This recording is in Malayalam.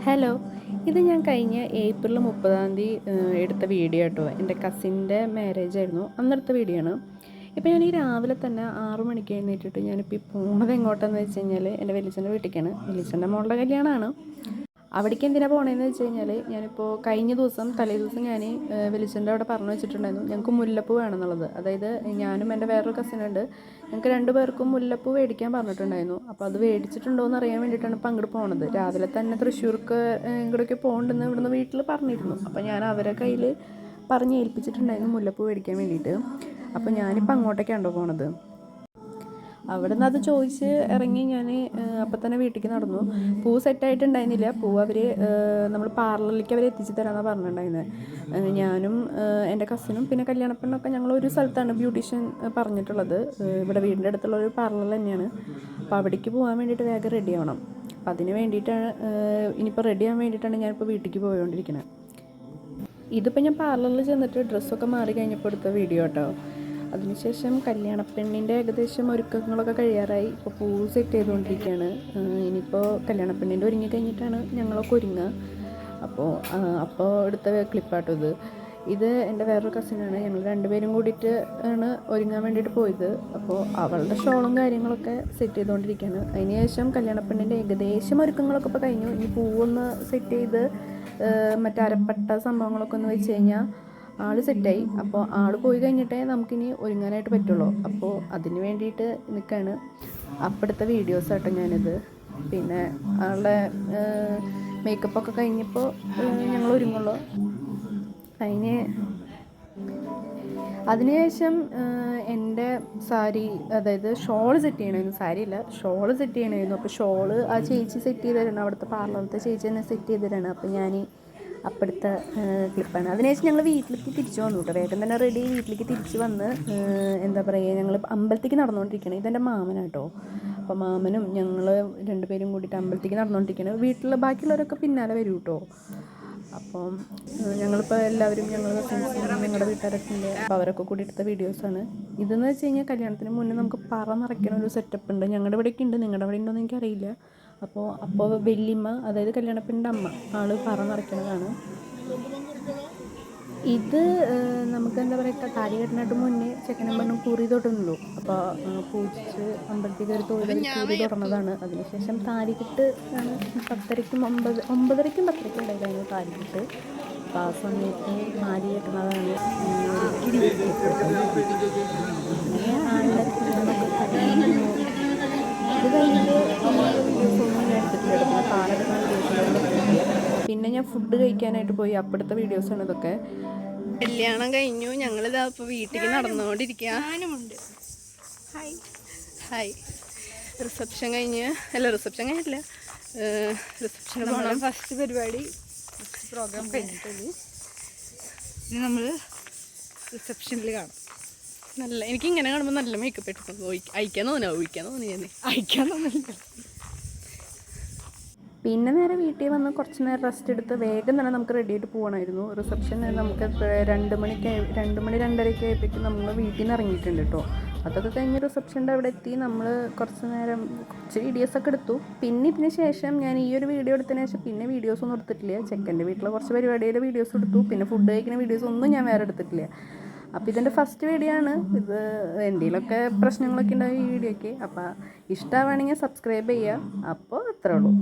ഹലോ, ഇത് ഞാൻ കഴിഞ്ഞ ഏപ്രിൽ 30-ാം തീയതി എടുത്ത വീഡിയോ കേട്ടോ. എൻ്റെ കസിൻ്റെ മാരേജ് ആയിരുന്നു, അന്നെടുത്ത വീഡിയോ ആണ്. ഇപ്പോൾ ഞാൻ ഈ രാവിലെ തന്നെ 6 മണിക്ക് എഴുന്നേറ്റിട്ട് ഞാനിപ്പോൾ ഈ പോണത് എങ്ങോട്ടാന്ന് വെച്ച് കഴിഞ്ഞാൽ എൻ്റെ വലിയച്ഛൻ്റെ വീട്ടിലേക്കാണ്. വലിയച്ഛൻ്റെ മോളുടെ കല്യാണമാണ്. അവിടേക്ക് എന്തിനാണ് പോകണതെന്ന് വെച്ച് കഴിഞ്ഞാൽ ഞാനിപ്പോൾ കഴിഞ്ഞ ദിവസം തലേ ദിവസം ഞാൻ വലിയച്ഛൻ്റെ അവിടെ പറഞ്ഞു വെച്ചിട്ടുണ്ടായിരുന്നു ഞങ്ങൾക്ക് മുല്ലപ്പൂ വേണമെന്നുള്ളത്. അതായത് ഞാനും എൻ്റെ വേറൊരു കസിനുണ്ട്, ഞങ്ങൾക്ക് 2 പേർക്കും മുല്ലപ്പൂ മേടിക്കാൻ പറഞ്ഞിട്ടുണ്ടായിരുന്നു. അപ്പോൾ അത് മേടിച്ചിട്ടുണ്ടോ എന്ന് അറിയാൻ വേണ്ടിയിട്ടാണ് ഇപ്പോൾ അങ്ങോട്ട് പോണത്. രാവിലെ തന്നെ തൃശ്ശൂർക്ക് ഇങ്ങോട്ടേക്ക് പോകണ്ടെന്ന് ഇവിടുന്ന് വീട്ടിൽ പറഞ്ഞിരുന്നു. അപ്പോൾ ഞാൻ അവരെ കയ്യിൽ പറഞ്ഞ് ഏൽപ്പിച്ചിട്ടുണ്ടായിരുന്നു മുല്ലപ്പൂ മേടിക്കാൻ വേണ്ടിയിട്ട്. അപ്പോൾ ഞാനിപ്പോൾ അങ്ങോട്ടേക്കാണോ പോണത്. അവിടെ നിന്ന് അത് ചോദിച്ച് ഇറങ്ങി ഞാൻ അപ്പം തന്നെ വീട്ടിലേക്ക് നടന്നു. പൂ സെറ്റായിട്ടുണ്ടായിരുന്നില്ല. പൂ അവർ നമ്മൾ പാർലറിലേക്ക് അവർ എത്തിച്ച് തരാമെന്നാണ് പറഞ്ഞിട്ടുണ്ടായിരുന്നത്. ഞാനും എൻ്റെ കസിനും പിന്നെ കല്യാണപ്പെണ്ണൊക്കെ ഞങ്ങളൊരു സ്ഥലത്താണ് ബ്യൂട്ടീഷ്യൻ പറഞ്ഞിട്ടുള്ളത്. ഇവിടെ വീടിൻ്റെ അടുത്തുള്ള ഒരു പാർലർ തന്നെയാണ്. അപ്പോൾ അവിടേക്ക് പോകാൻ വേണ്ടിയിട്ട് വേഗം റെഡി ആവണം. അപ്പം അതിന് വേണ്ടിയിട്ടാണ് ഇനിയിപ്പോൾ റെഡി ആവാൻ വേണ്ടിയിട്ടാണ് ഞാനിപ്പോൾ വീട്ടിലേക്ക് പോയിക്കൊണ്ടിരിക്കുന്നത്. ഇതിപ്പോൾ ഞാൻ പാർലറിൽ ചെന്നിട്ട് ഡ്രസ്സൊക്കെ മാറി കഴിഞ്ഞപ്പോൾ എടുത്ത വീഡിയോ കേട്ടോ. അതിനുശേഷം കല്യാണപ്പെണ്ണിൻ്റെ ഏകദേശം ഒരുക്കങ്ങളൊക്കെ കഴിയാറായി. ഇപ്പോൾ പൂ സെറ്റ് ചെയ്തുകൊണ്ടിരിക്കുകയാണ്. ഇനിയിപ്പോൾ കല്യാണപ്പെണ്ണിൻ്റെ ഒരുങ്ങി കഴിഞ്ഞിട്ടാണ് ഞങ്ങളൊക്കെ ഒരുങ്ങുക. അപ്പോൾ എടുത്ത ക്ലിപ്പാട്ടോ ഇത് എൻ്റെ വേറൊരു കസിനാണ്. ഞങ്ങൾ 2 പേരും കൂടിയിട്ട് ആണ് ഒരുങ്ങാൻ വേണ്ടിയിട്ട് പോയത്. അപ്പോൾ അവളുടെ ഷോളും കാര്യങ്ങളൊക്കെ സെറ്റ് ചെയ്തുകൊണ്ടിരിക്കുകയാണ്. അതിനുശേഷം കല്യാണപ്പെണ്ണിൻ്റെ ഏകദേശം ഒരുക്കങ്ങളൊക്കെ ഇപ്പോൾ കഴിഞ്ഞു. ഇനി പൂവൊന്ന് സെറ്റ് ചെയ്ത് മറ്റേ അരപ്പട്ട സംഭവങ്ങളൊക്കെ ഒന്ന് വെച്ച് കഴിഞ്ഞാൽ ആൾ സെറ്റായി. അപ്പോൾ ആൾ പോയി കഴിഞ്ഞിട്ടേ നമുക്കിനി ഒരുങ്ങാനായിട്ട് പറ്റുള്ളൂ. അപ്പോൾ അതിന് വേണ്ടിയിട്ട് നിൽക്കുകയാണ്. അപ്പോഴത്തെ വീഡിയോസ് ആട്ടോ ഞാനിത്. പിന്നെ ആളുടെ മേക്കപ്പൊക്കെ കഴിഞ്ഞപ്പോൾ ഞങ്ങൾ ഒരുങ്ങുള്ളൂ. അതിനുശേഷം എൻ്റെ സാരി, അതായത് ഷോള് സെറ്റ് ചെയ്യണമായിരുന്നു. സാരിയല്ല, ഷോള് സെറ്റ് ചെയ്യണമായിരുന്നു. അപ്പോൾ ഷോള് ആ ചേച്ചി സെറ്റ് ചെയ്ത് തരണം. അവിടുത്തെ പാർലറിലത്തെ ചേച്ചി തന്നെ സെറ്റ് ചെയ്ത് തരണം. അപ്പോൾ ഞാൻ അപ്പോഴത്തെ ക്ലിപ്പാണ്. അതിനുശേഷം ഞങ്ങൾ വീട്ടിലേക്ക് തിരിച്ചു വന്നു കേട്ടോ. വേഗം തന്നെ റെഡി വീട്ടിലേക്ക് തിരിച്ച് വന്ന് എന്താ പറയുക, ഞങ്ങൾ അമ്പലത്തേക്ക് നടന്നുകൊണ്ടിരിക്കുകയാണ്. ഇതെൻ്റെ മാമനാട്ടോ. അപ്പോൾ മാമനും ഞങ്ങൾ 2 പേരും കൂടിയിട്ട് അമ്പലത്തേക്ക് നടന്നുകൊണ്ടിരിക്കുകയാണ്. വീട്ടിൽ ബാക്കിയുള്ളവരൊക്കെ പിന്നാലെ വരും കേട്ടോ. അപ്പം ഞങ്ങളിപ്പോൾ എല്ലാവരും ഞങ്ങൾ ഞങ്ങളുടെ വീട്ടുകാരൊക്കെ ഉണ്ട്. അപ്പോൾ അവരൊക്കെ കൂടി എടുത്ത വീഡിയോസാണ്. ഇതെന്ന് വെച്ച് കഴിഞ്ഞാൽ കല്യാണത്തിന് മുന്നേ നമുക്ക് പറ നിറയ്ക്കണ ഒരു സെറ്റപ്പ് ഉണ്ട്. ഞങ്ങളുടെ ഇവിടേക്ക് ഉണ്ട്, നിങ്ങളുടെ അവിടെ ഉണ്ടോ എന്ന് എനിക്കറിയില്ല. അപ്പോൾ വല്യമ്മ, അതായത് കല്യാണപ്പെണ്ണിൻ്റെ അമ്മ, ആൾ പറ നിറയ്ക്കണതാണ്. ഇത് നമുക്ക് എന്താ പറയുക, താലി കെട്ടാനായിട്ട് മുന്നേ ചെക്കനും പെണ്ണും കുറി തൊട്ടുള്ളൂ. അപ്പോൾ പൂജിച്ച് അമ്പലത്തിൽ കയറി കുറി തുറന്നതാണ്. അതിനുശേഷം താലികെട്ട് ആണ് 10:30-ക്കും 9:30-ക്കും 10:30-ക്കും ഉണ്ടായിരുന്നു താലികെട്ട്. അപ്പോൾ ആ സമയത്ത് താലി കെട്ടുന്നതാണ്. ആളുടെ ഇത് കഴിഞ്ഞിട്ട് വീഡിയോസൊന്നും ഞാൻ എടുത്തിട്ടില്ല. പാലെടുക്കുന്ന വീഡിയോസ്. പിന്നെ ഞാൻ ഫുഡ് കഴിക്കാനായിട്ട് പോയി. അപ്പോഴത്തെ വീഡിയോസാണ് ഇതൊക്കെ. കല്യാണം കഴിഞ്ഞു, ഞങ്ങളിതാ ഇപ്പോൾ വീട്ടിലേക്ക് നടന്നുകൊണ്ടിരിക്കുക. ഹായ്. റിസപ്ഷൻ കഴിഞ്ഞിട്ടില്ല. റിസപ്ഷന് പോകണം. ഫസ്റ്റ് പരിപാടി പ്രോഗ്രാം കഴിഞ്ഞിട്ടുള്ളൂ. ഇനി നമ്മൾ റിസപ്ഷനിൽ കാണാം. നല്ല, എനിക്ക് ഇങ്ങനെ കാണുമ്പോൾ നല്ല മേക്കപ്പ് ഇട്ടിട്ടുണ്ട്. അയക്കാൻ തോന്നില്ല. പിന്നെ നേരെ വീട്ടിൽ വന്ന് കുറച്ച് നേരം റെസ്റ്റ് എടുത്ത് വേഗം തന്നെ നമുക്ക് റെഡി ആയിട്ട് പോകണമായിരുന്നു. റിസപ്ഷൻ നമുക്ക് 2 മണി 2:30 ആയപ്പോഴേക്കും നമ്മൾ വീട്ടിൽ നിന്ന് ഇറങ്ങിയിട്ടുണ്ട് കേട്ടോ. അതൊക്കെ കഴിഞ്ഞ് റിസപ്ഷൻ്റെ അവിടെ എത്തി. നമ്മൾ കുറച്ച് വീഡിയോസൊക്കെ എടുത്തു. പിന്നെ ഇതിന് ശേഷം ഞാൻ ഈ ഒരു വീഡിയോ എടുത്തതിന് ശേഷം പിന്നെ വീഡിയോസൊന്നും എടുത്തിട്ടില്ല. ചെക്കൻ്റെ വീട്ടിൽ കുറച്ച് പരിപാടിയുടെ വീഡിയോസ് എടുത്തു. പിന്നെ ഫുഡ് കഴിക്കുന്ന വീഡിയോസ് ഒന്നും ഞാൻ വേറെ എടുത്തിട്ടില്ല. അപ്പോൾ ഇതെൻ്റെ ഫസ്റ്റ് വീഡിയോ ആണ്. ഇത് എന്തെങ്കിലുമൊക്കെ പ്രശ്നങ്ങളൊക്കെ ഉണ്ടാവും ഈ വീഡിയോയ്ക്ക്. അപ്പോൾ ഇഷ്ടമാവുകയാണെങ്കിൽ സബ്സ്ക്രൈബ് ചെയ്യുക. അപ്പോൾ അത്രേ ഉള്ളൂ.